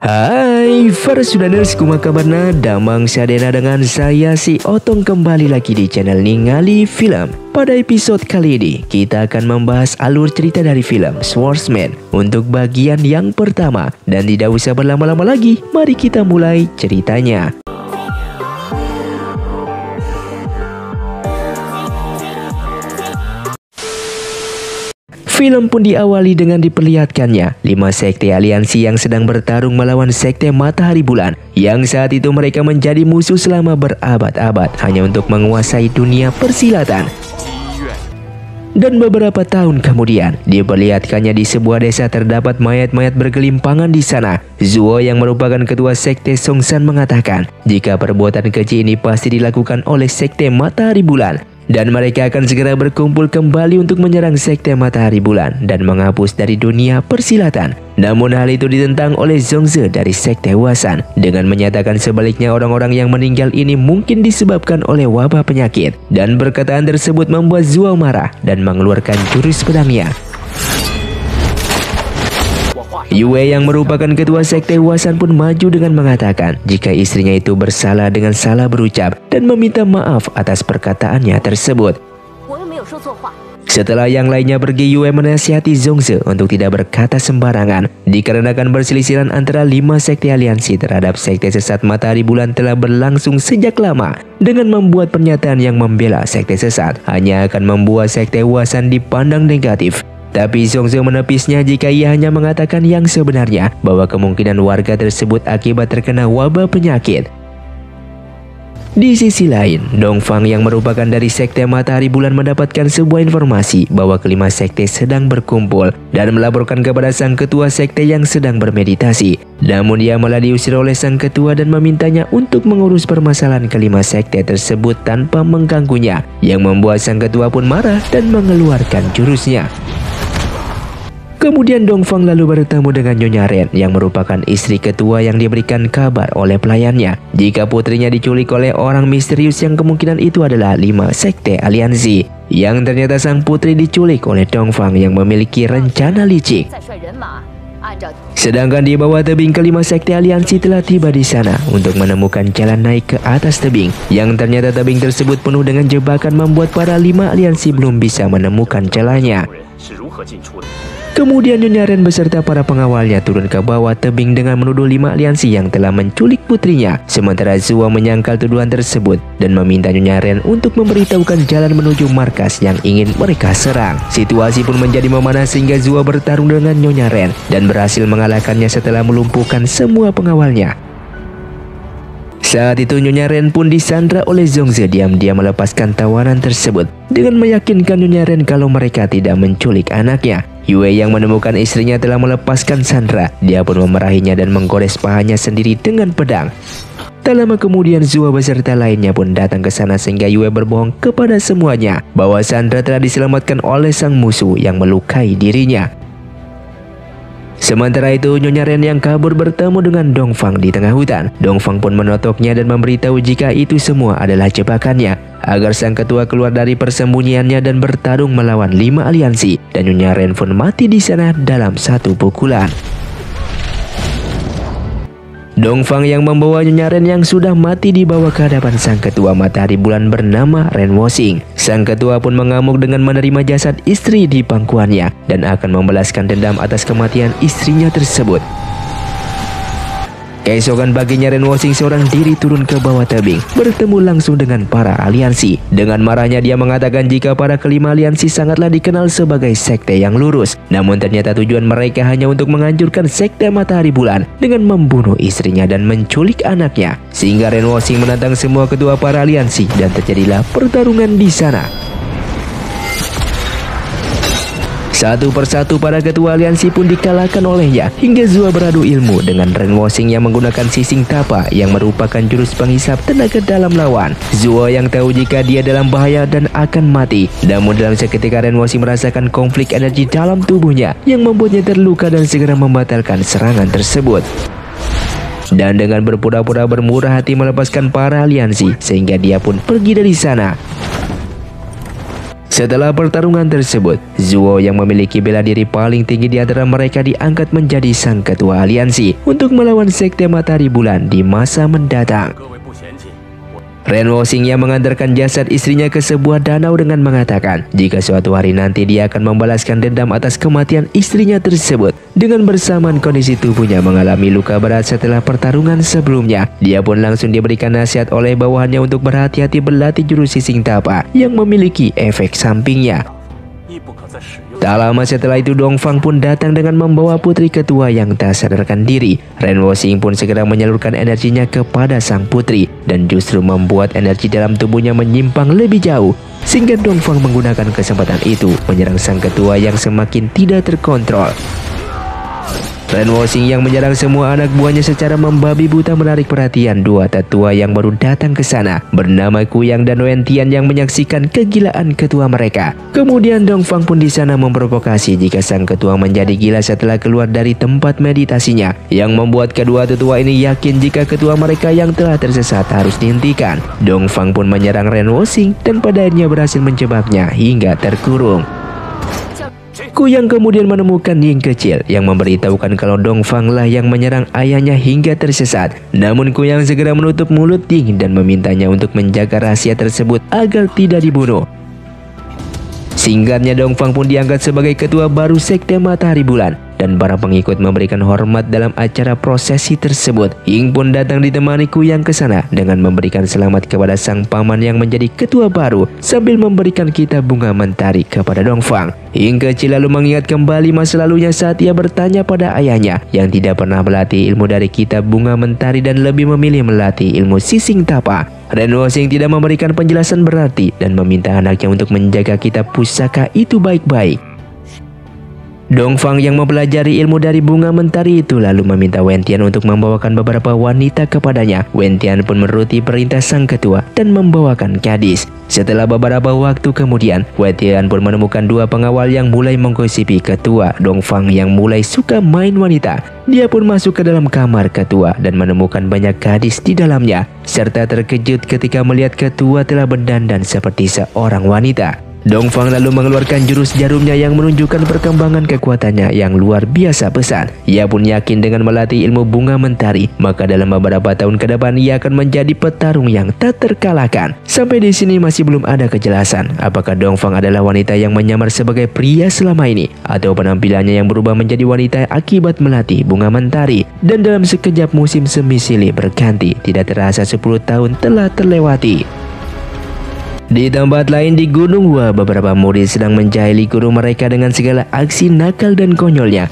Hai para sudaners, kumaha kabarna? Damang sadena dengan saya si Otong kembali lagi di channel Ningali Film. Pada episode kali ini kita akan membahas alur cerita dari film Swordsman untuk bagian yang pertama. Dan tidak usah berlama-lama lagi, mari kita mulai ceritanya. Film pun diawali dengan diperlihatkannya 5 sekte aliansi yang sedang bertarung melawan sekte Matahari Bulan, yang saat itu mereka menjadi musuh selama berabad-abad hanya untuk menguasai dunia persilatan. Dan beberapa tahun kemudian diperlihatkannya di sebuah desa terdapat mayat-mayat bergelimpangan di sana. Zuo yang merupakan ketua sekte Songsan mengatakan jika perbuatan keji ini pasti dilakukan oleh sekte Matahari Bulan, dan mereka akan segera berkumpul kembali untuk menyerang sekte Matahari Bulan dan menghapus dari dunia persilatan. Namun hal itu ditentang oleh Zhongze dari sekte Huasan dengan menyatakan sebaliknya orang-orang yang meninggal ini mungkin disebabkan oleh wabah penyakit. Dan perkataan tersebut membuat Zuo marah dan mengeluarkan jurus pedangnya. Yue yang merupakan ketua sekte Huasan pun maju dengan mengatakan jika istrinya itu bersalah dengan salah berucap dan meminta maaf atas perkataannya tersebut. Setelah yang lainnya pergi, Yue menasihati Zhongze untuk tidak berkata sembarangan dikarenakan perselisihan antara 5 sekte aliansi terhadap sekte sesat Matahari Bulan telah berlangsung sejak lama. Dengan membuat pernyataan yang membela sekte sesat hanya akan membuat sekte Huasan dipandang negatif. Tapi Zhongze menepisnya jika ia hanya mengatakan yang sebenarnya, bahwa kemungkinan warga tersebut akibat terkena wabah penyakit. Di sisi lain, Dongfang yang merupakan dari sekte Matahari Bulan mendapatkan sebuah informasi bahwa kelima sekte sedang berkumpul dan melaporkan kepada sang ketua sekte yang sedang bermeditasi. Namun ia malah diusir oleh sang ketua dan memintanya untuk mengurus permasalahan kelima sekte tersebut tanpa mengganggunya, yang membuat sang ketua pun marah dan mengeluarkan jurusnya. Kemudian Dongfang lalu bertemu dengan Nyonya Ren yang merupakan istri ketua yang diberikan kabar oleh pelayannya jika putrinya diculik oleh orang misterius yang kemungkinan itu adalah 5 sekte aliansi. Yang ternyata sang putri diculik oleh Dongfang yang memiliki rencana licik. Sedangkan di bawah tebing kelima sekte aliansi telah tiba di sana untuk menemukan jalan naik ke atas tebing. Yang ternyata tebing tersebut penuh dengan jebakan membuat para 5 aliansi belum bisa menemukan jalannya. Kemudian Nyonya Ren beserta para pengawalnya turun ke bawah tebing dengan menuduh 5 aliansi yang telah menculik putrinya. Sementara Zuo menyangkal tuduhan tersebut dan meminta Nyonya Ren untuk memberitahukan jalan menuju markas yang ingin mereka serang. Situasi pun menjadi memanas sehingga Zuo bertarung dengan Nyonya Ren dan berhasil mengalahkannya setelah melumpuhkan semua pengawalnya. Saat itu Nyonya Ren pun disandra oleh Zhongze diam-diam melepaskan tawanan tersebut dengan meyakinkan Nyonya Ren kalau mereka tidak menculik anaknya. Yue yang menemukan istrinya telah melepaskan sandra, dia pun memarahinya dan menggores pahanya sendiri dengan pedang. Tak lama kemudian Zuo beserta lainnya pun datang ke sana sehingga Yue berbohong kepada semuanya bahwa sandra telah diselamatkan oleh sang musuh yang melukai dirinya. Sementara itu Nyonya Ren yang kabur bertemu dengan Dongfang di tengah hutan. Dongfang pun menotoknya dan memberitahu jika itu semua adalah jebakannya agar sang ketua keluar dari persembunyiannya dan bertarung melawan 5 aliansi. Dan Nyonya Ren pun mati di sana dalam satu pukulan. Dongfang yang membawa Nyonya Ren yang sudah mati dibawa ke hadapan sang ketua Matahari Bulan bernama Ren Woxing. Sang ketua pun mengamuk dengan menerima jasad istri di pangkuannya dan akan membalaskan dendam atas kematian istrinya tersebut. Keesokan paginya Ren Woxing seorang diri turun ke bawah tebing, bertemu langsung dengan para aliansi. Dengan marahnya dia mengatakan jika para kelima aliansi sangatlah dikenal sebagai sekte yang lurus. Namun ternyata tujuan mereka hanya untuk menghancurkan sekte Matahari Bulan dengan membunuh istrinya dan menculik anaknya. Sehingga Ren Woxing menantang semua ketua para aliansi dan terjadilah pertarungan di sana. Satu persatu para ketua aliansi pun dikalahkan olehnya, hingga Zuo beradu ilmu dengan Renwoxing yang menggunakan Sising Tapa yang merupakan jurus penghisap tenaga dalam lawan. Zuo yang tahu jika dia dalam bahaya dan akan mati, namun dalam seketika Renwoxing merasakan konflik energi dalam tubuhnya yang membuatnya terluka dan segera membatalkan serangan tersebut. Dan dengan berpura-pura bermurah hati melepaskan para aliansi, sehingga dia pun pergi dari sana. Setelah pertarungan tersebut, Zuo yang memiliki bela diri paling tinggi di antara mereka diangkat menjadi sang ketua aliansi untuk melawan Sekte Matahari Bulan di masa mendatang. Renwoxing yang mengantarkan jasad istrinya ke sebuah danau dengan mengatakan jika suatu hari nanti dia akan membalaskan dendam atas kematian istrinya tersebut. Dengan bersamaan kondisi tubuhnya mengalami luka berat setelah pertarungan sebelumnya, dia pun langsung diberikan nasihat oleh bawahannya untuk berhati-hati berlatih jurus Sising Tapa yang memiliki efek sampingnya. Tak lama setelah itu Dongfang pun datang dengan membawa putri ketua yang tak sadarkan diri. Renwoxing pun segera menyalurkan energinya kepada sang putri dan justru membuat energi dalam tubuhnya menyimpang lebih jauh, sehingga Dongfang menggunakan kesempatan itu menyerang sang ketua yang semakin tidak terkontrol. Renwoxing yang menyerang semua anak buahnya secara membabi buta menarik perhatian dua tetua yang baru datang ke sana bernama Kuyang dan Wentian yang menyaksikan kegilaan ketua mereka. Kemudian Dongfang pun di sana memprovokasi jika sang ketua menjadi gila setelah keluar dari tempat meditasinya, yang membuat kedua tetua ini yakin jika ketua mereka yang telah tersesat harus dihentikan. Dongfang pun menyerang Renwoxing dan pada akhirnya berhasil menjebaknya hingga terkurung. Kuyang kemudian menemukan Ying kecil yang memberitahukan kalau Dongfang lah yang menyerang ayahnya hingga tersesat. Namun Kuyang segera menutup mulut Ying dan memintanya untuk menjaga rahasia tersebut agar tidak dibunuh. Singkatnya Dongfang pun diangkat sebagai ketua baru Sekte Matahari Bulan dan para pengikut memberikan hormat dalam acara prosesi tersebut. Ying pun datang ditemani Kuyang ke sana dengan memberikan selamat kepada sang paman yang menjadi ketua baru sambil memberikan kitab bunga mentari kepada Dongfang. Ying kecil lalu mengingat kembali masa lalunya saat ia bertanya pada ayahnya yang tidak pernah melatih ilmu dari kitab bunga mentari dan lebih memilih melatih ilmu Sising Tapa. Renwoxing tidak memberikan penjelasan berarti dan meminta anaknya untuk menjaga kitab pusaka itu baik-baik. Dongfang yang mempelajari ilmu dari bunga mentari itu lalu meminta Wentian untuk membawakan beberapa wanita kepadanya. Wentian pun menuruti perintah sang ketua dan membawakan gadis. Setelah beberapa waktu kemudian, Wentian pun menemukan dua pengawal yang mulai menggosipi ketua. Dongfang yang mulai suka main wanita. Dia pun masuk ke dalam kamar ketua dan menemukan banyak gadis di dalamnya, serta terkejut ketika melihat ketua telah berdandan seperti seorang wanita. Dongfang lalu mengeluarkan jurus jarumnya yang menunjukkan perkembangan kekuatannya yang luar biasa besar. Ia pun yakin dengan melatih ilmu bunga mentari, maka dalam beberapa tahun ke depan ia akan menjadi petarung yang tak terkalahkan. Sampai di sini masih belum ada kejelasan apakah Dongfang adalah wanita yang menyamar sebagai pria selama ini atau penampilannya yang berubah menjadi wanita akibat melatih bunga mentari. Dan dalam sekejap musim semi silih berganti, tidak terasa 10 tahun telah terlewati. Di tempat lain di Gunung Hua, beberapa murid sedang menjahili guru mereka dengan segala aksi nakal dan konyolnya.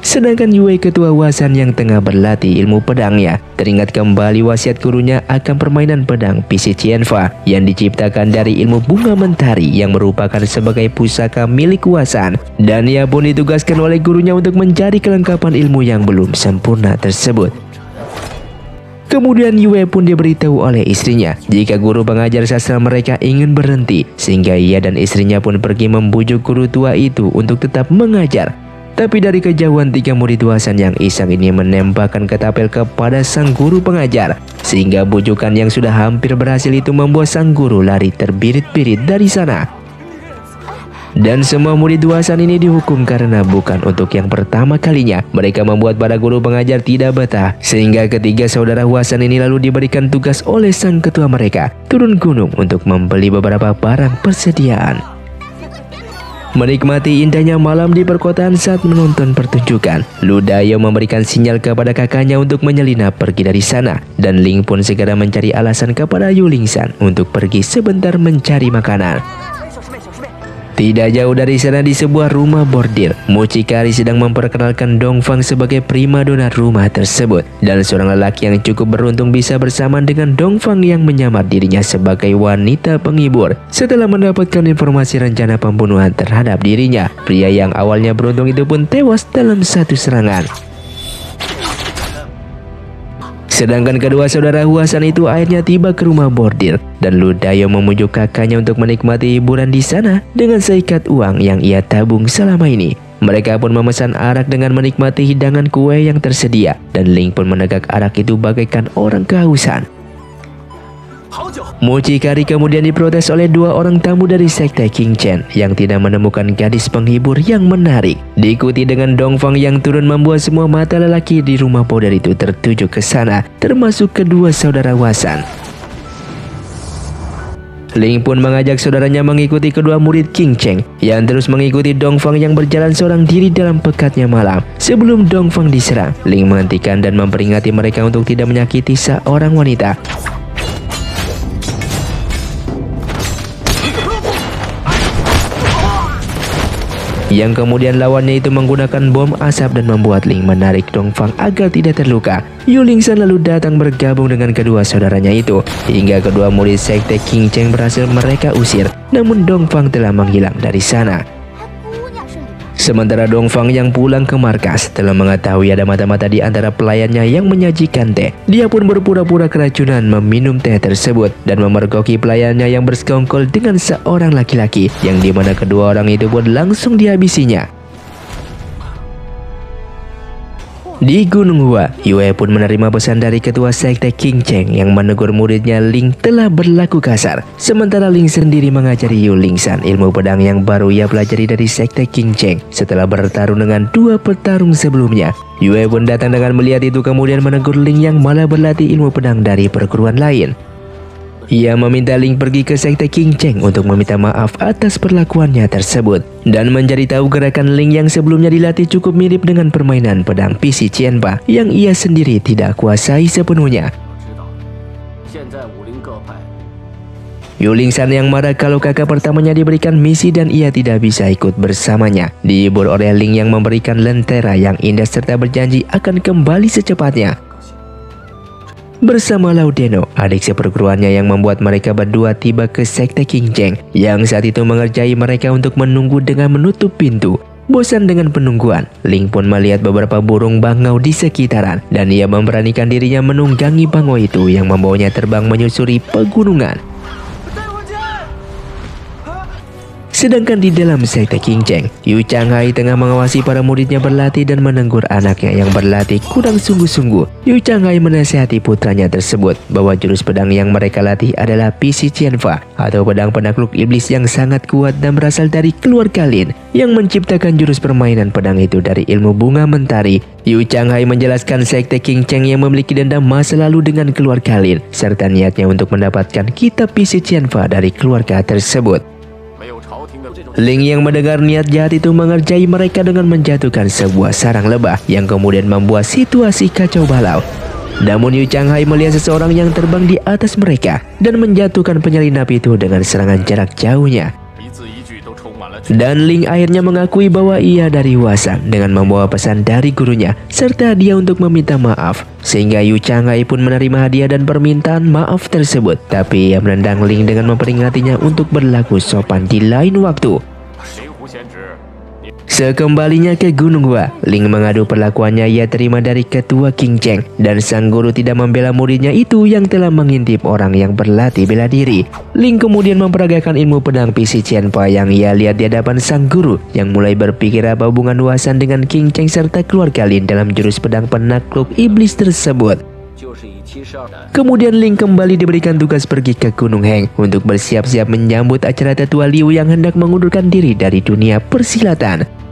Sedangkan Yue ketua Huasan yang tengah berlatih ilmu pedangnya teringat kembali wasiat gurunya akan permainan pedang Pisi Qianfa yang diciptakan dari ilmu bunga mentari yang merupakan sebagai pusaka milik Huasan, dan ia pun ditugaskan oleh gurunya untuk mencari kelengkapan ilmu yang belum sempurna tersebut. Kemudian Yue pun diberitahu oleh istrinya jika guru pengajar sastra mereka ingin berhenti, sehingga ia dan istrinya pun pergi membujuk guru tua itu untuk tetap mengajar. Tapi dari kejauhan tiga murid Huasan yang iseng ini menembakkan ketapel kepada sang guru pengajar, sehingga bujukan yang sudah hampir berhasil itu membuat sang guru lari terbirit-birit dari sana. Dan semua murid Huasan ini dihukum karena bukan untuk yang pertama kalinya mereka membuat para guru pengajar tidak betah, sehingga ketiga saudara Huasan ini lalu diberikan tugas oleh sang ketua mereka turun gunung untuk membeli beberapa barang persediaan. Menikmati indahnya malam di perkotaan saat menonton pertunjukan, Lu Dayo memberikan sinyal kepada kakaknya untuk menyelinap pergi dari sana, dan Ling pun segera mencari alasan kepada Yu Lingsan untuk pergi sebentar mencari makanan. Tidak jauh dari sana di sebuah rumah bordil, Mucikari sedang memperkenalkan Dongfang sebagai primadona rumah tersebut. Dan seorang lelaki yang cukup beruntung bisa bersamaan dengan Dongfang yang menyamar dirinya sebagai wanita penghibur. Setelah mendapatkan informasi rencana pembunuhan terhadap dirinya, pria yang awalnya beruntung itu pun tewas dalam satu serangan. Sedangkan kedua saudara Huasan itu akhirnya tiba ke rumah bordil dan Lu Dayo memujuk kakaknya untuk menikmati hiburan di sana dengan seikat uang yang ia tabung selama ini. Mereka pun memesan arak dengan menikmati hidangan kue yang tersedia dan Ling pun menegak arak itu bagaikan orang kehausan. Mucikari kemudian diprotes oleh dua orang tamu dari sekte King Chen yang tidak menemukan gadis penghibur yang menarik. Diikuti dengan Dongfang yang turun membuat semua mata lelaki di rumah bordil itu tertuju ke sana, termasuk kedua saudara Huasan. Ling pun mengajak saudaranya mengikuti kedua murid King Cheng yang terus mengikuti Dongfang yang berjalan seorang diri dalam pekatnya malam. Sebelum Dongfang diserang, Ling menghentikan dan memperingati mereka untuk tidak menyakiti seorang wanita. Yang kemudian lawannya itu menggunakan bom asap dan membuat Ling menarik Dongfang agar tidak terluka. Yu Lingsan lalu datang bergabung dengan kedua saudaranya itu hingga kedua murid sekte King Cheng berhasil mereka usir, namun Dongfang telah menghilang dari sana. Sementara Dongfang yang pulang ke markas telah mengetahui ada mata-mata di antara pelayannya yang menyajikan teh. Dia pun berpura-pura keracunan meminum teh tersebut dan memergoki pelayannya yang bersekongkol dengan seorang laki-laki yang dimana kedua orang itu pun langsung dihabisinya. Di Gunung Hua, Yue pun menerima pesan dari ketua sekte King Cheng yang menegur muridnya Ling telah berlaku kasar. Sementara Ling sendiri mengajari Yu Lingsan ilmu pedang yang baru ia pelajari dari sekte King Cheng setelah bertarung dengan dua petarung sebelumnya. Yue pun datang dengan melihat itu kemudian menegur Ling yang malah berlatih ilmu pedang dari perguruan lain. Ia meminta Ling pergi ke sekte King Cheng untuk meminta maaf atas perlakuannya tersebut dan mencari tahu gerakan Ling yang sebelumnya dilatih cukup mirip dengan permainan pedang PC Qianba yang ia sendiri tidak kuasai sepenuhnya. Yu Lingsan yang marah kalau kakak pertamanya diberikan misi dan ia tidak bisa ikut bersamanya, dihibur oleh Ling yang memberikan lentera yang indah serta berjanji akan kembali secepatnya bersama Laudeno, adik seperguruannya, yang membuat mereka berdua tiba ke sekte King Cheng yang saat itu mengerjai mereka untuk menunggu dengan menutup pintu. Bosan dengan penungguan, Ling pun melihat beberapa burung bangau di sekitaran dan ia memberanikan dirinya menunggangi bangau itu yang membawanya terbang menyusuri pegunungan. Sedangkan di dalam sekte King Cheng, Yu Changhai tengah mengawasi para muridnya berlatih dan menegur anaknya yang berlatih kurang sungguh-sungguh. Yu Changhai menasihati putranya tersebut bahwa jurus pedang yang mereka latih adalah PC Qianfa atau pedang penakluk iblis yang sangat kuat dan berasal dari keluarga Lin yang menciptakan jurus permainan pedang itu dari ilmu bunga mentari. Yu Changhai menjelaskan sekte King Cheng yang memiliki dendam masa lalu dengan keluarga Lin serta niatnya untuk mendapatkan kitab PC Qianfa dari keluarga tersebut. Ling yang mendengar niat jahat itu mengerjai mereka dengan menjatuhkan sebuah sarang lebah yang kemudian membuat situasi kacau balau. Namun Yu Changhai melihat seseorang yang terbang di atas mereka dan menjatuhkan penyelinap itu dengan serangan jarak jauhnya. Dan Ling akhirnya mengakui bahwa ia dari Huasan dengan membawa pesan dari gurunya serta dia untuk meminta maaf, sehingga Yu Changhai pun menerima hadiah dan permintaan maaf tersebut. Tapi ia menendang Ling dengan memperingatinya untuk berlaku sopan di lain waktu. Sekembalinya ke Gunung Hua, Ling mengadu perlakuannya ia terima dari ketua King Cheng dan sang guru tidak membela muridnya itu yang telah mengintip orang yang berlatih bela diri. Ling kemudian memperagakan ilmu pedang PC Qianfa yang ia lihat di hadapan sang guru yang mulai berpikir apa hubungan Huasan dengan King Cheng serta keluarga Lin dalam jurus pedang penakluk iblis tersebut. Kemudian Ling kembali diberikan tugas pergi ke Gunung Heng untuk bersiap-siap menyambut acara tetua Liu yang hendak mengundurkan diri dari dunia persilatan.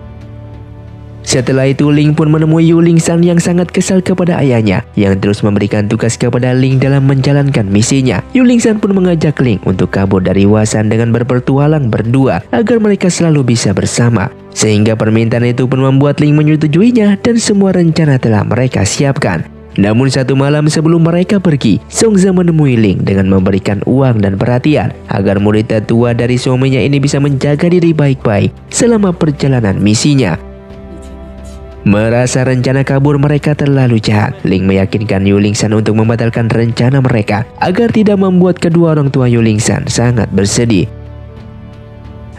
Setelah itu Ling pun menemui Yu Lingsan yang sangat kesal kepada ayahnya yang terus memberikan tugas kepada Ling dalam menjalankan misinya. Yu Lingsan pun mengajak Ling untuk kabur dari Huasan dengan berpetualang berdua agar mereka selalu bisa bersama. Sehingga permintaan itu pun membuat Ling menyetujuinya dan semua rencana telah mereka siapkan. Namun satu malam sebelum mereka pergi, Zhongze menemui Ling dengan memberikan uang dan perhatian agar murid tetua dari suaminya ini bisa menjaga diri baik-baik selama perjalanan misinya. Merasa rencana kabur mereka terlalu jahat, Ling meyakinkan Yu Lingsan untuk membatalkan rencana mereka agar tidak membuat kedua orang tua Yu Lingsan sangat bersedih.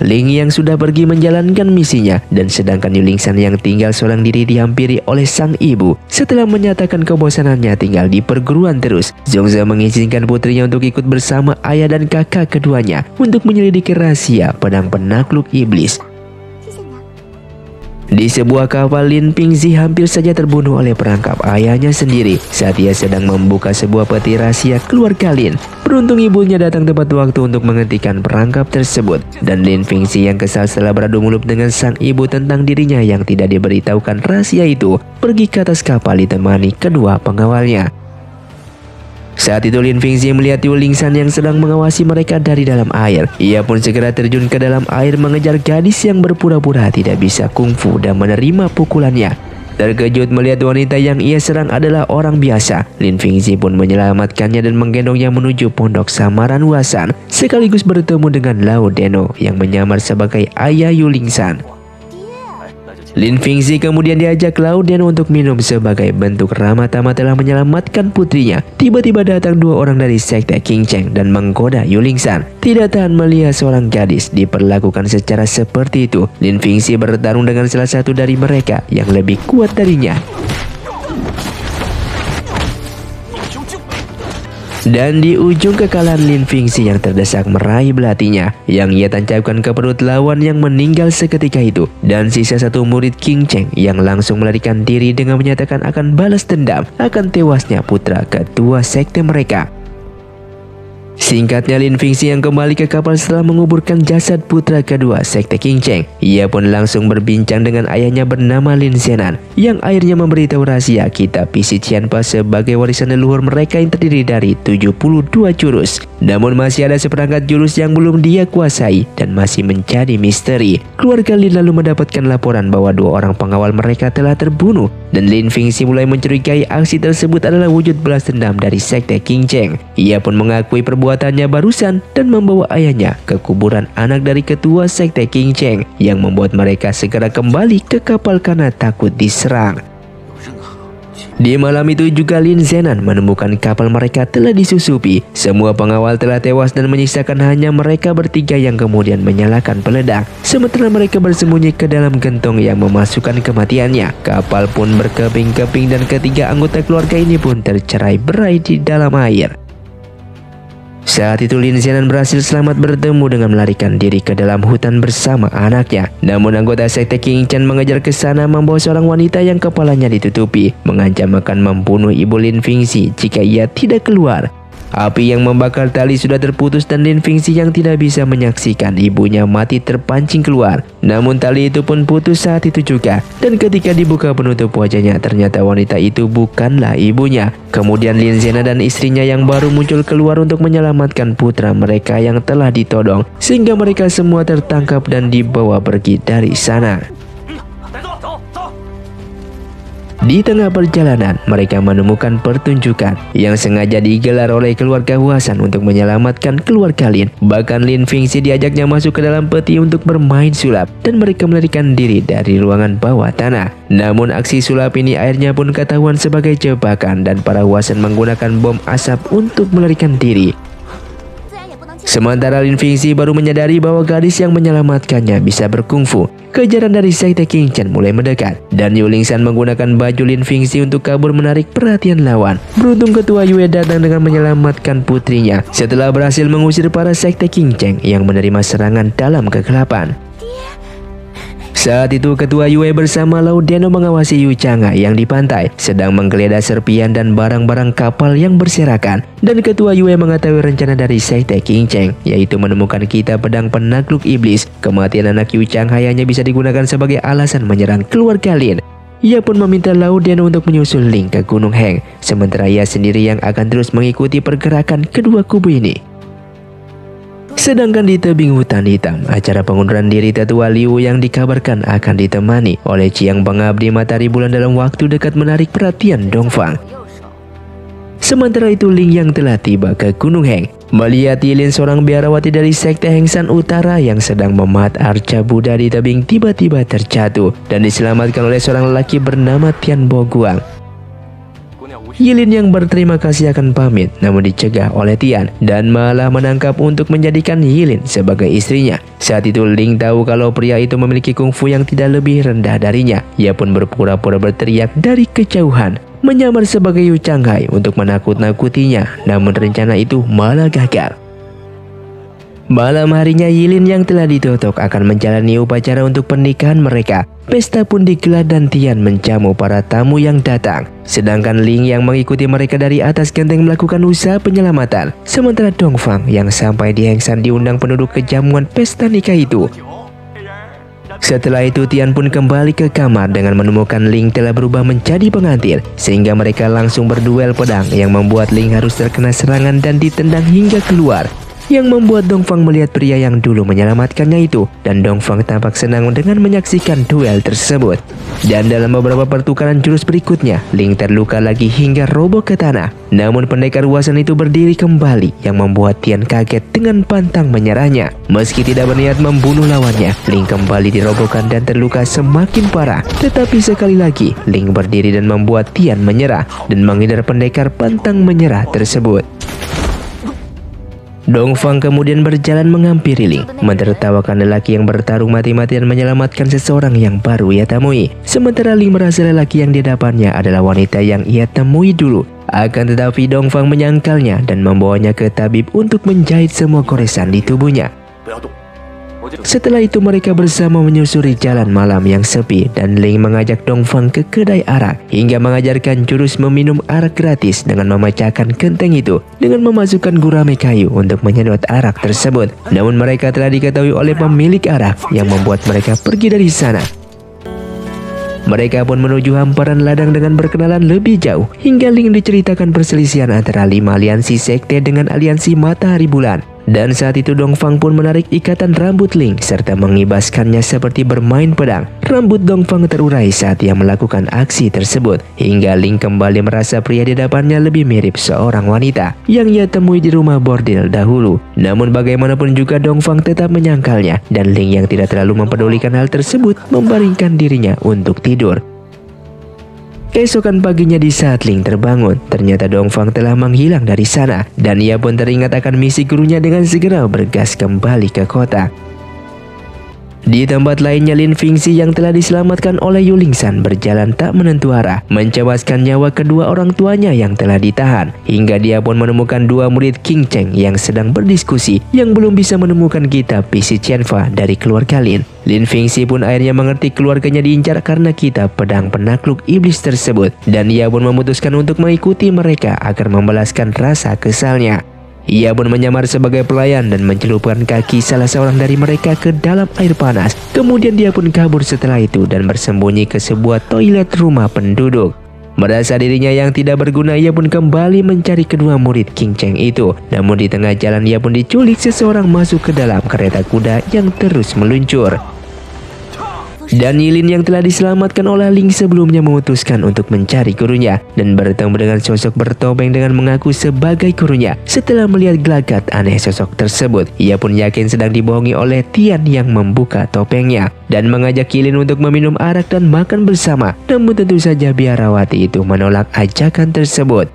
Ling yang sudah pergi menjalankan misinya dan sedangkan Yu Lingsan yang tinggal seorang diri dihampiri oleh sang ibu. Setelah menyatakan kebosanannya tinggal di perguruan terus, Zhongze mengizinkan putrinya untuk ikut bersama ayah dan kakak keduanya untuk menyelidiki rahasia pedang penakluk iblis. Di sebuah kapal, Lin Pingzi hampir saja terbunuh oleh perangkap ayahnya sendiri saat ia sedang membuka sebuah peti rahasia keluarga Lin. Beruntung ibunya datang tepat waktu untuk menghentikan perangkap tersebut, dan Lin Pingzi yang kesal setelah beradu mulut dengan sang ibu tentang dirinya yang tidak diberitahukan rahasia itu, pergi ke atas kapal ditemani kedua pengawalnya. Saat itu Lin Pingzi melihat Yu Lingsan yang sedang mengawasi mereka dari dalam air. Ia pun segera terjun ke dalam air mengejar gadis yang berpura-pura tidak bisa kungfu dan menerima pukulannya. Terkejut melihat wanita yang ia serang adalah orang biasa, Lin Pingzi pun menyelamatkannya dan menggendongnya menuju pondok samaran Wasan, sekaligus bertemu dengan Lao Deno yang menyamar sebagai ayah Yu Lingsan. Lin Pingzi kemudian diajak Lao Deno untuk minum sebagai bentuk ramah tamah telah menyelamatkan putrinya. Tiba-tiba datang dua orang dari sekte King Cheng dan menggoda Yu Lingsan. Tidak tahan melihat seorang gadis diperlakukan secara seperti itu, Lin Pingzi bertarung dengan salah satu dari mereka yang lebih kuat darinya. Dan di ujung kekalahan, Lin Pingzi yang terdesak meraih belatinya yang ia tancapkan ke perut lawan yang meninggal seketika itu, dan sisa satu murid King Cheng yang langsung melarikan diri dengan menyatakan akan balas dendam akan tewasnya putra ketua sekte mereka. Singkatnya, Lin Pingzi yang kembali ke kapal setelah menguburkan jasad putra kedua sekte King Cheng. Ia pun langsung berbincang dengan ayahnya bernama Lin Zenan yang akhirnya memberitahu rahasia kitab Pisi Qianpa sebagai warisan leluhur mereka yang terdiri dari 72 jurus. Namun masih ada seperangkat jurus yang belum dia kuasai dan masih menjadi misteri. Keluarga Lin lalu mendapatkan laporan bahwa dua orang pengawal mereka telah terbunuh, dan Lin Pingzi mulai mencurigai aksi tersebut adalah wujud balas dendam dari sekte King Cheng. Ia pun mengakui perbuatannya barusan dan membawa ayahnya ke kuburan anak dari ketua sekte King Cheng yang membuat mereka segera kembali ke kapal karena takut diserang. Di malam itu juga Lin Zenan menemukan kapal mereka telah disusupi. Semua pengawal telah tewas dan menyisakan hanya mereka bertiga yang kemudian menyalakan peledak. Sementara mereka bersembunyi ke dalam gentong yang memasukkan kematiannya. Kapal pun berkeping-keping dan ketiga anggota keluarga ini pun tercerai-berai di dalam air. Saat itu Lin Zenan berhasil selamat bertemu dengan melarikan diri ke dalam hutan bersama anaknya. Namun anggota sekte King Chen mengejar ke sana membawa seorang wanita yang kepalanya ditutupi, mengancam akan membunuh ibu Lin Pingzi jika ia tidak keluar. Api yang membakar tali sudah terputus dan Lin Pingzi yang tidak bisa menyaksikan ibunya mati terpancing keluar. Namun tali itu pun putus saat itu juga, dan ketika dibuka penutup wajahnya ternyata wanita itu bukanlah ibunya. Kemudian Lin Zenan dan istrinya yang baru muncul keluar untuk menyelamatkan putra mereka yang telah ditodong, sehingga mereka semua tertangkap dan dibawa pergi dari sana. Di tengah perjalanan, mereka menemukan pertunjukan yang sengaja digelar oleh keluarga Wasan untuk menyelamatkan keluarga Lin. Bahkan Lin Pingzi diajaknya masuk ke dalam peti untuk bermain sulap, dan mereka melarikan diri dari ruangan bawah tanah. Namun aksi sulap ini akhirnya pun ketahuan sebagai jebakan, dan para Wasan menggunakan bom asap untuk melarikan diri. Sementara Lin Pingzi baru menyadari bahwa gadis yang menyelamatkannya bisa berkungfu. Kejaran dari sekte King Chen mulai mendekat, dan Yu Lingsan menggunakan baju Lin Pingzi untuk kabur menarik perhatian lawan. Beruntung ketua Yue datang dengan menyelamatkan putrinya setelah berhasil mengusir para sekte King Cheng yang menerima serangan dalam kegelapan. Saat itu ketua Yue bersama Lao Deno mengawasi Yu Chang'e yang di pantai sedang menggeledah serpian dan barang-barang kapal yang berserakan, dan ketua Yue mengetahui rencana dari sekte King Cheng, yaitu menemukan kitab pedang penakluk iblis. Kematian anak Yu Chang'e hanya bisa digunakan sebagai alasan menyerang keluarga Lin. Ia pun meminta Lao Deno untuk menyusul Ling ke Gunung Heng, sementara ia sendiri yang akan terus mengikuti pergerakan kedua kubu ini. Sedangkan di tebing hutan hitam, acara pengunduran diri tetua Liu yang dikabarkan akan ditemani oleh Chiang pengabdi matahari bulan dalam waktu dekat menarik perhatian Dongfang. Sementara itu Ling yang telah tiba ke Gunung Heng melihat Yilin, seorang biarawati dari sekte Hengsan Utara yang sedang memahat arca Buddha di tebing, tiba-tiba terjatuh dan diselamatkan oleh seorang lelaki bernama Tian Bo Guang. Yilin yang berterima kasih akan pamit, namun dicegah oleh Tian dan malah menangkap untuk menjadikan Yilin sebagai istrinya. Saat itu Ling tahu kalau pria itu memiliki kungfu yang tidak lebih rendah darinya. Ia pun berpura-pura berteriak dari kejauhan, menyamar sebagai Yu Changhai untuk menakut-nakutinya, namun rencana itu malah gagal. Malam harinya Yilin yang telah ditotok akan menjalani upacara untuk pernikahan mereka. Pesta pun digelar dan Tian menjamu para tamu yang datang. Sedangkan Ling yang mengikuti mereka dari atas genteng melakukan usaha penyelamatan. Sementara Dongfang yang sampai di Hengsan diundang penduduk ke jamuan pesta nikah itu. Setelah itu Tian pun kembali ke kamar dengan menemukan Ling telah berubah menjadi pengantin. Sehingga mereka langsung berduel pedang yang membuat Ling harus terkena serangan dan ditendang hingga keluar. Yang membuat Dongfang melihat pria yang dulu menyelamatkannya itu, dan Dongfang tampak senang dengan menyaksikan duel tersebut. Dan dalam beberapa pertukaran jurus berikutnya, Ling terluka lagi hingga roboh ke tanah. Namun pendekar Wasan itu berdiri kembali yang membuat Tian kaget dengan pantang menyerahnya. Meski tidak berniat membunuh lawannya, Ling kembali dirobohkan dan terluka semakin parah. Tetapi sekali lagi, Ling berdiri dan membuat Tian menyerah dan menghindar pendekar pantang menyerah tersebut. Dongfang kemudian berjalan menghampiri Ling, mentertawakan lelaki yang bertarung mati-matian menyelamatkan seseorang yang baru ia temui. Sementara Ling merasa lelaki yang dihadapannya adalah wanita yang ia temui dulu. Akan tetapi Dongfang menyangkalnya dan membawanya ke tabib untuk menjahit semua goresan di tubuhnya. Setelah itu mereka bersama menyusuri jalan malam yang sepi dan Ling mengajak Dongfang ke kedai arak hingga mengajarkan jurus meminum arak gratis dengan memecahkan genteng itu dengan memasukkan gurame kayu untuk menyedot arak tersebut. Namun mereka telah diketahui oleh pemilik arak yang membuat mereka pergi dari sana. Mereka pun menuju hamparan ladang dengan berkenalan lebih jauh hingga Ling diceritakan perselisihan antara 5 aliansi sekte dengan aliansi Matahari Bulan. Dan saat itu Dongfang pun menarik ikatan rambut Ling serta mengibaskannya seperti bermain pedang. Rambut Dongfang terurai saat ia melakukan aksi tersebut hingga Ling kembali merasa pria di depannya lebih mirip seorang wanita yang ia temui di rumah bordil dahulu. Namun bagaimanapun juga Dongfang tetap menyangkalnya dan Ling yang tidak terlalu mempedulikan hal tersebut membaringkan dirinya untuk tidur. Keesokan paginya di saat Ling terbangun, ternyata Dongfang telah menghilang dari sana dan ia pun teringat akan misi gurunya dengan segera bergas kembali ke kota. Di tempat lainnya Lin Fingxi yang telah diselamatkan oleh Yu Lingsan berjalan tak menentu arah, mencewaskan nyawa kedua orang tuanya yang telah ditahan, hingga dia pun menemukan 2 murid King Cheng yang sedang berdiskusi yang belum bisa menemukan kitab Pisi Qianfa dari keluarga Lin. Lin Fingxi pun akhirnya mengerti keluarganya diincar karena kitab pedang penakluk iblis tersebut, dan ia pun memutuskan untuk mengikuti mereka agar membalaskan rasa kesalnya. Ia pun menyamar sebagai pelayan dan mencelupkan kaki salah seorang dari mereka ke dalam air panas. Kemudian dia pun kabur setelah itu dan bersembunyi ke sebuah toilet rumah penduduk. Merasa dirinya yang tidak berguna, ia pun kembali mencari kedua murid King Cheng itu. Namun di tengah jalan ia pun diculik seseorang masuk ke dalam kereta kuda yang terus meluncur. Dan Yilin yang telah diselamatkan oleh Ling sebelumnya memutuskan untuk mencari gurunya dan bertemu dengan sosok bertopeng dengan mengaku sebagai gurunya. Setelah melihat gelagat aneh sosok tersebut, ia pun yakin sedang dibohongi oleh Tian yang membuka topengnya dan mengajak Yilin untuk meminum arak dan makan bersama. Namun tentu saja biarawati itu menolak ajakan tersebut.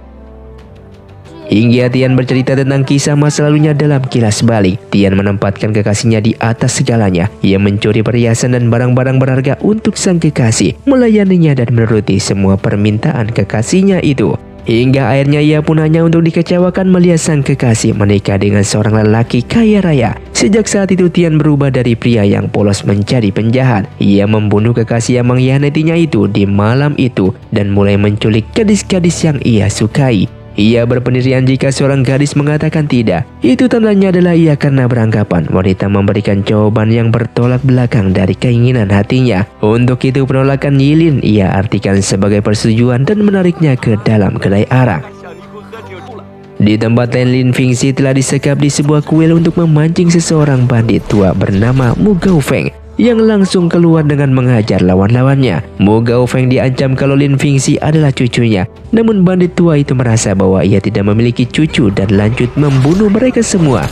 Hingga Tian bercerita tentang kisah masa lalunya dalam kilas balik. Tian menempatkan kekasihnya di atas segalanya. Ia mencuri perhiasan dan barang-barang berharga untuk sang kekasih, melayaninya dan menuruti semua permintaan kekasihnya itu. Hingga akhirnya ia pun hanya untuk dikecewakan melihat sang kekasih menikah dengan seorang lelaki kaya raya. Sejak saat itu Tian berubah dari pria yang polos menjadi penjahat. Ia membunuh kekasih yang mengkhianatinya itu di malam itu dan mulai menculik gadis-gadis yang ia sukai. Ia berpendirian jika seorang gadis mengatakan tidak, itu tandanya adalah ia karena beranggapan wanita memberikan jawaban yang bertolak belakang dari keinginan hatinya. Untuk itu penolakan Yilin ia artikan sebagai persetujuan dan menariknya ke dalam kedai arak. Di tempat lain Lin Fingxi telah disekap di sebuah kuil untuk memancing seseorang bandit tua bernama Mu Gaofeng. yang langsung keluar dengan menghajar lawan-lawannya. Mu Gaofeng diancam kalau Lin Fingxi adalah cucunya. Namun bandit tua itu merasa bahwa ia tidak memiliki cucu dan lanjut membunuh mereka semua.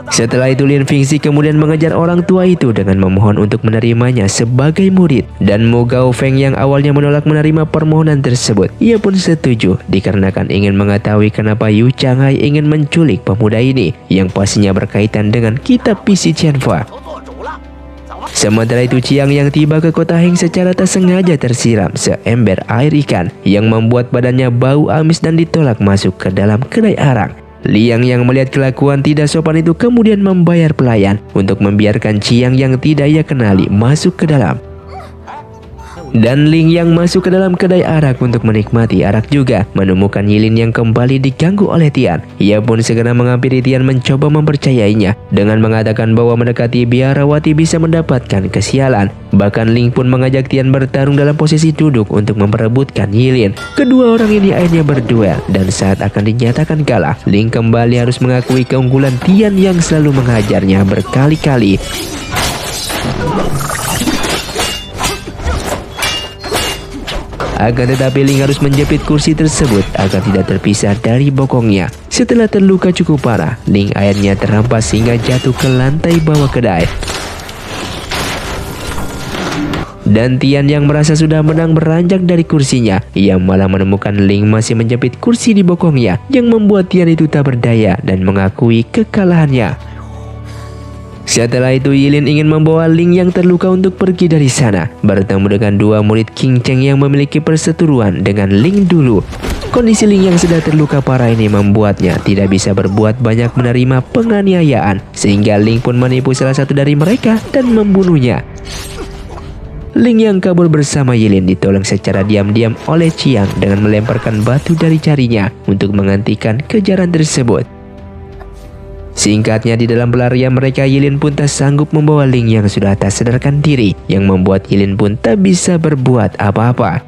Setelah itu Lin Fingxi kemudian mengejar orang tua itu dengan memohon untuk menerimanya sebagai murid. Dan Mu Gaofeng yang awalnya menolak menerima permohonan tersebut, ia pun setuju dikarenakan ingin mengetahui kenapa Yu Changhai ingin menculik pemuda ini yang pastinya berkaitan dengan kitab Pisi Qianfa. Sementara itu Chiang yang tiba ke kota Heng secara tak sengaja tersiram seember air ikan yang membuat badannya bau amis dan ditolak masuk ke dalam kedai arang. Liang yang melihat kelakuan tidak sopan itu kemudian membayar pelayan untuk membiarkan Chiang yang tidak ia kenali masuk ke dalam. Dan Ling yang masuk ke dalam kedai arak untuk menikmati arak juga menemukan Yilin yang kembali diganggu oleh Tian. Ia pun segera menghampiri Tian mencoba mempercayainya dengan mengatakan bahwa mendekati biarawati bisa mendapatkan kesialan. Bahkan Ling pun mengajak Tian bertarung dalam posisi duduk untuk memperebutkan Yilin. Kedua orang ini akhirnya berduel dan saat akan dinyatakan kalah, Ling kembali harus mengakui keunggulan Tian yang selalu menghajarnya berkali-kali. Akan tetapi Ling harus menjepit kursi tersebut agar tidak terpisah dari bokongnya. Setelah terluka cukup parah, Ling akhirnya terhempas hingga jatuh ke lantai bawah kedai. Dan Tian yang merasa sudah menang beranjak dari kursinya. Ia malah menemukan Ling masih menjepit kursi di bokongnya, yang membuat Tian itu tak berdaya dan mengakui kekalahannya. Setelah itu Yilin ingin membawa Ling yang terluka untuk pergi dari sana, bertemu dengan dua murid King Cheng yang memiliki perseteruan dengan Ling dulu. Kondisi Ling yang sudah terluka parah ini membuatnya tidak bisa berbuat banyak menerima penganiayaan, sehingga Ling pun menipu salah satu dari mereka dan membunuhnya. Ling yang kabur bersama Yilin ditolong secara diam-diam oleh Chiang dengan melemparkan batu dari jarinya untuk menghentikan kejaran tersebut. Singkatnya di dalam pelarian mereka, Yilin pun tak sanggup membawa Ling yang sudah tak sadarkan diri, yang membuat Yilin pun tak bisa berbuat apa-apa.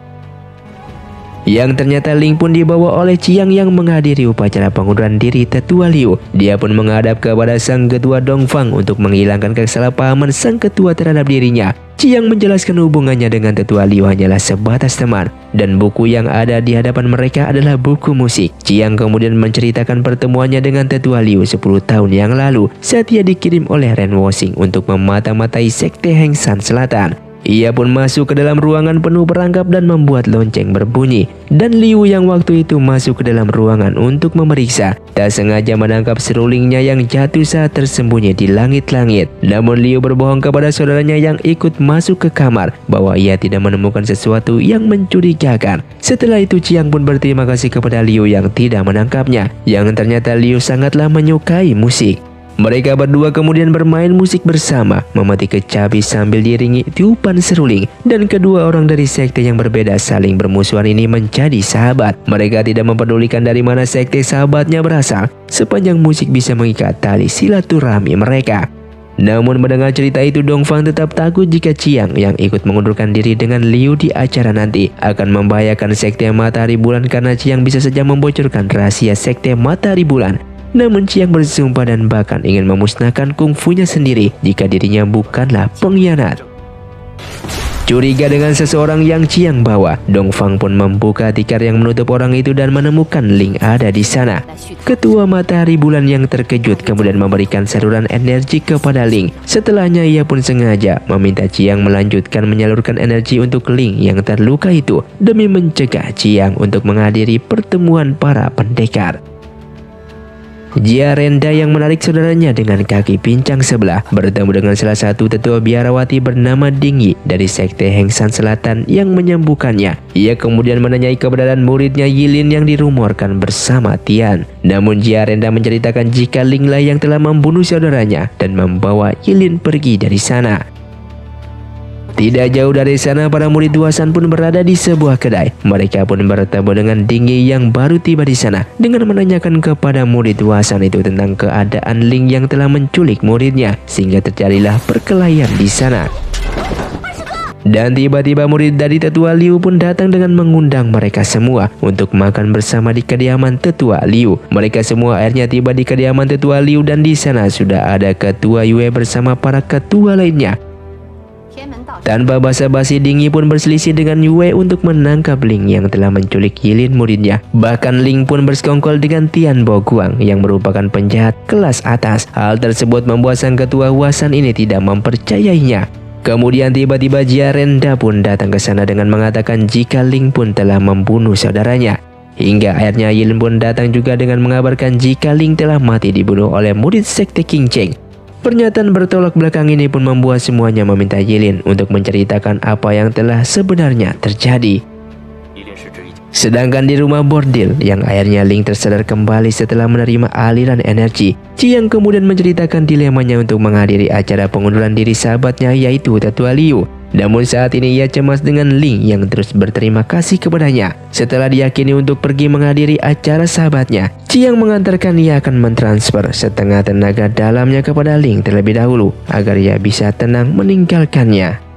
Yang ternyata Ling pun dibawa oleh Chiang yang menghadiri upacara pengunduran diri tetua Liu. Dia pun menghadap kepada sang ketua Dongfang untuk menghilangkan kesalahpahaman sang ketua terhadap dirinya. Chiang menjelaskan hubungannya dengan tetua Liu hanyalah sebatas teman, dan buku yang ada di hadapan mereka adalah buku musik. Chiang kemudian menceritakan pertemuannya dengan tetua Liu 10 tahun yang lalu saat ia dikirim oleh Ren Woxing untuk memata-matai sekte Heng Shan Selatan. Ia pun masuk ke dalam ruangan penuh perangkap dan membuat lonceng berbunyi. Dan Liu yang waktu itu masuk ke dalam ruangan untuk memeriksa, tak sengaja menangkap serulingnya yang jatuh saat tersembunyi di langit-langit. Namun Liu berbohong kepada saudaranya yang ikut masuk ke kamar bahwa ia tidak menemukan sesuatu yang mencurigakan. Setelah itu Chiang pun berterima kasih kepada Liu yang tidak menangkapnya, yang ternyata Liu sangatlah menyukai musik. Mereka berdua kemudian bermain musik bersama, memetik kecapi sambil diiringi tiupan seruling. Dan kedua orang dari sekte yang berbeda saling bermusuhan ini menjadi sahabat. Mereka tidak mempedulikan dari mana sekte sahabatnya berasal, sepanjang musik bisa mengikat tali silaturahmi mereka. Namun mendengar cerita itu, Dongfang tetap takut jika Chiang yang ikut mengundurkan diri dengan Liu di acara nanti akan membahayakan sekte Matahari Bulan, karena Chiang bisa saja membocorkan rahasia sekte Matahari Bulan. Namun Chiang bersumpah dan bahkan ingin memusnahkan kungfunya sendiri jika dirinya bukanlah pengkhianat. Curiga dengan seseorang yang Chiang bawa, Dongfang pun membuka tikar yang menutup orang itu dan menemukan Ling ada di sana. Ketua Matahari Bulan yang terkejut kemudian memberikan saluran energi kepada Ling. Setelahnya ia pun sengaja meminta Chiang melanjutkan menyalurkan energi untuk Ling yang terluka itu demi mencegah Chiang untuk menghadiri pertemuan para pendekar. Jia Renda yang menarik saudaranya dengan kaki pincang sebelah bertemu dengan salah satu tetua biarawati bernama Dingyi dari sekte Heng Shan Selatan yang menyembuhkannya. Ia kemudian menanyai keberadaan muridnya Yilin yang dirumorkan bersama Tian. Namun Jia Renda menceritakan jika Ling lah yang telah membunuh saudaranya dan membawa Yilin pergi dari sana. Tidak jauh dari sana, para murid Duasan pun berada di sebuah kedai. Mereka pun bertemu dengan Dingyi yang baru tiba di sana dengan menanyakan kepada murid Duasan itu tentang keadaan Ling yang telah menculik muridnya, sehingga terjadilah perkelahian di sana. Dan tiba-tiba murid dari Tetua Liu pun datang dengan mengundang mereka semua untuk makan bersama di kediaman Tetua Liu. Mereka semua akhirnya tiba di kediaman Tetua Liu dan di sana sudah ada Ketua Yue bersama para ketua lainnya. Tanpa basa-basi, Ding Yi pun berselisih dengan Yue untuk menangkap Ling yang telah menculik Yilin muridnya. Bahkan Ling pun bersekongkol dengan Tian Bo Guang yang merupakan penjahat kelas atas. Hal tersebut membuat sang ketua Huasan ini tidak mempercayainya. Kemudian tiba-tiba Jia Renda pun datang ke sana dengan mengatakan jika Ling pun telah membunuh saudaranya. Hingga akhirnya Yilin pun datang juga dengan mengabarkan jika Ling telah mati dibunuh oleh murid sekte King Cheng. Pernyataan bertolak belakang ini pun membuat semuanya meminta Yilin untuk menceritakan apa yang telah sebenarnya terjadi. Sedangkan di rumah bordil yang akhirnya Ling tersadar kembali setelah menerima aliran energi, Chiang kemudian menceritakan dilemanya untuk menghadiri acara pengunduran diri sahabatnya yaitu Tetua Liu. Namun saat ini ia cemas dengan Ling yang terus berterima kasih kepadanya. Setelah diyakini untuk pergi menghadiri acara sahabatnya, Chiang mengantarkan ia akan mentransfer setengah tenaga dalamnya kepada Ling terlebih dahulu agar ia bisa tenang meninggalkannya.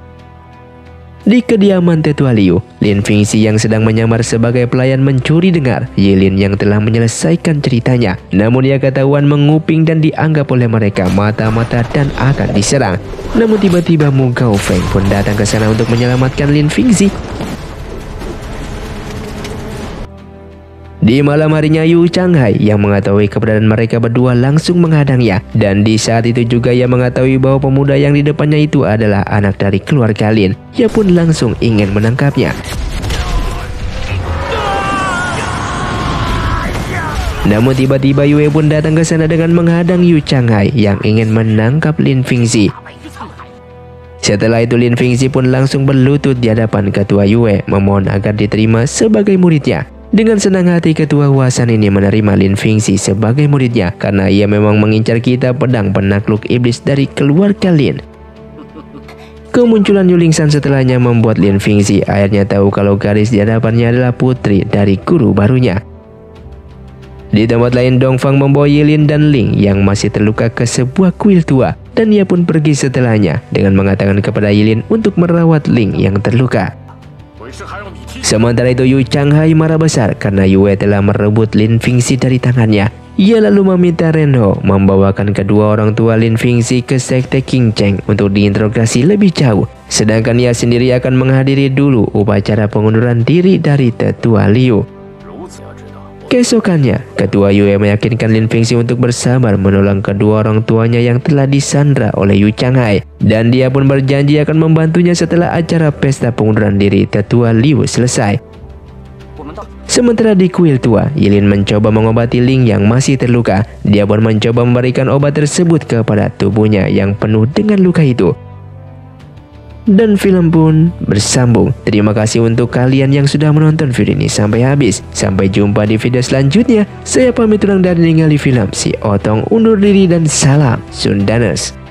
Di kediaman Tetua Liu, Lin Fingxi yang sedang menyamar sebagai pelayan mencuri dengar Yilin yang telah menyelesaikan ceritanya. Namun ia ketahuan menguping dan dianggap oleh mereka mata-mata dan akan diserang. Namun tiba-tiba Mu Gaofeng pun datang ke sana untuk menyelamatkan Lin Fingxi. Di malam harinya Yu Changhai yang mengetahui keberadaan mereka berdua langsung menghadangnya. Dan di saat itu juga ia mengetahui bahwa pemuda yang di depannya itu adalah anak dari keluarga Lin. Ia pun langsung ingin menangkapnya. Namun tiba-tiba Yue pun datang ke sana dengan menghadang Yu Changhai yang ingin menangkap Lin Fingxi. Setelah itu Lin Fingxi pun langsung berlutut di hadapan Ketua Yue memohon agar diterima sebagai muridnya. Dengan senang hati Ketua Huasan ini menerima Lin Fingxi sebagai muridnya karena ia memang mengincar kitab pedang penakluk iblis dari keluarga Lin. Kemunculan Yu Lingsan setelahnya membuat Lin Fingxi akhirnya tahu kalau gadis di hadapannya adalah putri dari guru barunya. Di tempat lain, Dongfang membawa Yilin dan Ling yang masih terluka ke sebuah kuil tua dan ia pun pergi setelahnya dengan mengatakan kepada Yilin untuk merawat Ling yang terluka. Sementara itu Yu Changhai marah besar karena Yue telah merebut Lin Fingxi dari tangannya. Ia lalu meminta Renho membawakan kedua orang tua Lin Fingxi ke sekte King Cheng untuk diinterogasi lebih jauh. Sedangkan ia sendiri akan menghadiri dulu upacara pengunduran diri dari Tetua Liu. Keesokannya, Ketua Yue meyakinkan Lin Fingxi untuk bersabar menolong kedua orang tuanya yang telah disandra oleh Yu Changhai. Dan dia pun berjanji akan membantunya setelah acara pesta pengunduran diri Tetua Liu selesai. Sementara di kuil tua, Yilin mencoba mengobati Ling yang masih terluka. Dia pun mencoba memberikan obat tersebut kepada tubuhnya yang penuh dengan luka itu. Dan film pun bersambung. Terima kasih untuk kalian yang sudah menonton video ini sampai habis. Sampai jumpa di video selanjutnya. Saya pamit undur diri, ningali film Si Otong undur diri dan salam Sundaners.